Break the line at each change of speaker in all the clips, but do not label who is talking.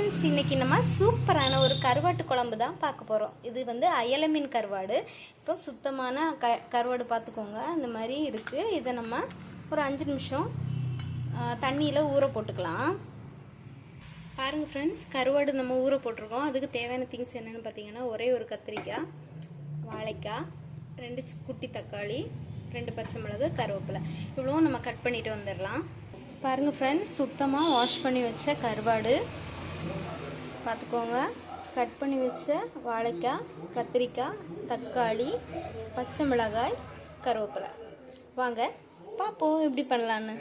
Friends, இன்னைக்கு நம்ம சூப்பரான ஒரு கருவாட்டு குழம்பு தான் பார்க்க போகிறோம். இது வந்து அயல மீன் கருவாடு. இப்போ சுத்தமான கருவாடு பார்த்துக்கோங்க, இந்த மாதிரி இருக்குது. இதை நம்ம ஒரு 5 நிமிஷம் தண்ணியில் ஊற போட்டுக்கலாம். பாருங்கள் ஃப்ரெண்ட்ஸ், கருவாடு நம்ம ஊற போட்டிருக்கோம். அதுக்கு தேவையான திங்ஸ் என்னென்னு பார்த்தீங்கன்னா, ஒரே ஒரு கத்திரிக்காய், வாழைக்காய், 2 குட்டி தக்காளி, 2 பச்சை மிளகு, கருவேப்பிலை, இவ்வளோ நம்ம கட் பண்ணிட்டு வந்துடலாம். பாருங்கள் ஃப்ரெண்ட்ஸ், சுத்தமாக வாஷ் பண்ணி வச்ச கருவாடு பார்த்துக்கோங்க. கட் பண்ணி வச்ச வாழைக்காய், கத்திரிக்காய், தக்காளி, பச்சை மிளகாய், கருவேப்பிலை. வாங்க பார்ப்போம் எப்படி பண்ணலான்னு.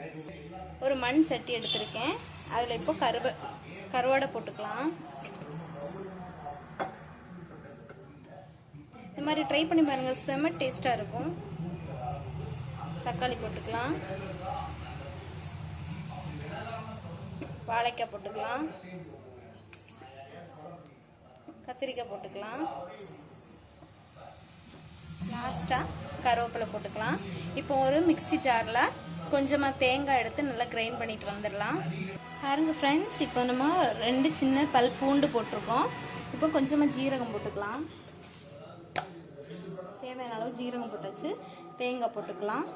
ஒரு மண் சட்டி எடுத்திருக்கேன். அதில் இப்போ கருவாடை போட்டுக்கலாம். இந்த மாதிரி ட்ரை பண்ணி பாருங்கள், செம்ம டேஸ்ட்டாக இருக்கும். தக்காளி போட்டுக்கலாம், வாழைக்காய் போட்டுக்கலாம், கத்திரிக்காய் போட்டுக்கலாம், லாஸ்ட்டாக கருவேப்பிலை போட்டுக்கலாம். இப்போ ஒரு மிக்ஸி ஜாரில் கொஞ்சமாக தேங்காய் எடுத்து நல்லா கிரைண்ட் பண்ணிட்டு வந்துடலாம். பாருங்க ஃப்ரெண்ட்ஸ், இப்போ நம்ம 2 சின்ன பல் பூண்டு போட்டிருக்கோம். இப்போ கொஞ்சமாக ஜீரகம் போட்டுக்கலாம். தேவையான அளவு ஜீரகம் போட்டாச்சு. தேங்காய் போட்டுக்கலாம்.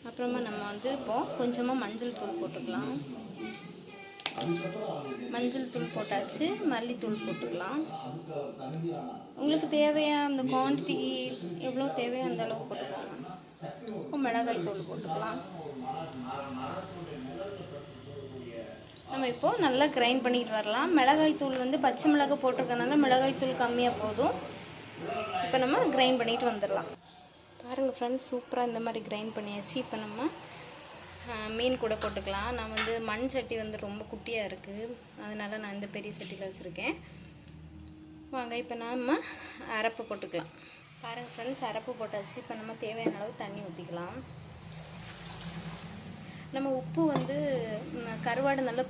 அப்புறமா நம்ம வந்து இப்போ கொஞ்சமாக மஞ்சள் தூள் போட்டுக்கலாம். மஞ்சள் தூள் போட்டாச்சு. மல்லித்தூள் போட்டுக்கலாம். உங்களுக்கு தேவையான அந்த குவான்டிட்டி எவ்வளோ தேவையோ அந்த அளவு போட்டுக்கலாம். இப்போ மிளகாய் தூள் போட்டுக்கலாம். நம்ம இப்போ நல்லா கிரைண்ட் பண்ணிட்டு வரலாம். மிளகாய் தூள் வந்து பச்சை மிளகாய் போட்டிருக்கனால மிளகாய் தூள் கம்மியாக போதும். இப்போ நம்ம கிரைண்ட் பண்ணிட்டு வந்துடலாம். பாருங்கள் ஃப்ரெண்ட்ஸ், சூப்பராக இந்த மாதிரி கிரைண்ட் பண்ணியாச்சு. இப்போ நம்ம மீன் கூட போட்டுக்கலாம். நான் வந்து மண் சட்டி வந்து ரொம்ப குட்டியாக இருக்குது, அதனால் நான் இந்த பெரிய சட்டியில் வச்சுருக்கேன். வாங்க இப்போ நம்ம அரைப்பு போட்டுக்கலாம். பாருங்கள் ஃப்ரெண்ட்ஸ், அரைப்பு போட்டாச்சு. இப்போ நம்ம தேவையான அளவு தண்ணி ஊற்றிக்கலாம். நம்ம உப்பு வந்து கருவாடு நல்லா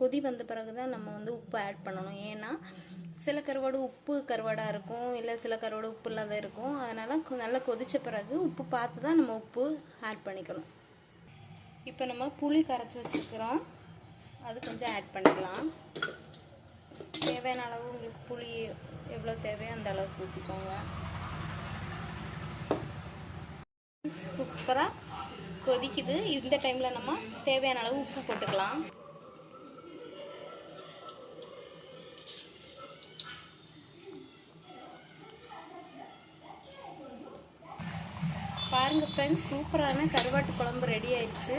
கொதி வந்த பிறகு தான் நம்ம வந்து உப்பு ஆட் பண்ணணும். ஏன்னா சில கருவாடு உப்பு கருவாடாக இருக்கும், இல்லை சில கருவாடு உப்பு இல்லாத இருக்கும். அதனால் நல்லா கொதித்த பிறகு உப்பு பார்த்து தான் நம்ம உப்பு ஆட் பண்ணிக்கணும். இப்போ நம்ம புளி கரைச்சி வச்சுருக்கிறோம், அது கொஞ்சம் ஆட் பண்ணிக்கலாம். தேவையான அளவு உங்களுக்கு புளி எவ்வளோ தேவையோ அந்த அளவுக்கு ஊற்றிக்கோங்க. சூப்பராக கொதிக்குது. இந்த டைமில் நம்ம தேவையான அளவு உப்பு போட்டுக்கலாம். பாருங்கள் ஃப்ரெண்ட்ஸ், சூப்பரான கருவாட்டு குழம்பு ரெடி ஆயிடுச்சு.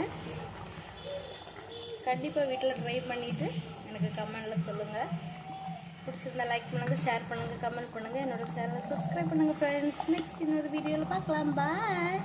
கண்டிப்பாக வீட்டில் ட்ரை பண்ணிவிட்டு எனக்கு கமெண்டில் சொல்லுங்கள். பிடிச்சிருந்தா லைக் பண்ணுங்கள், ஷேர் பண்ணுங்கள், கமெண்ட் பண்ணுங்கள். என்னோடய சேனலை சப்ஸ்கிரைப் பண்ணுங்கள் ஃப்ரெண்ட்ஸ். நெக்ஸ்ட் இன்னொரு வீடியோவில் பார்க்கலாம். பாய்.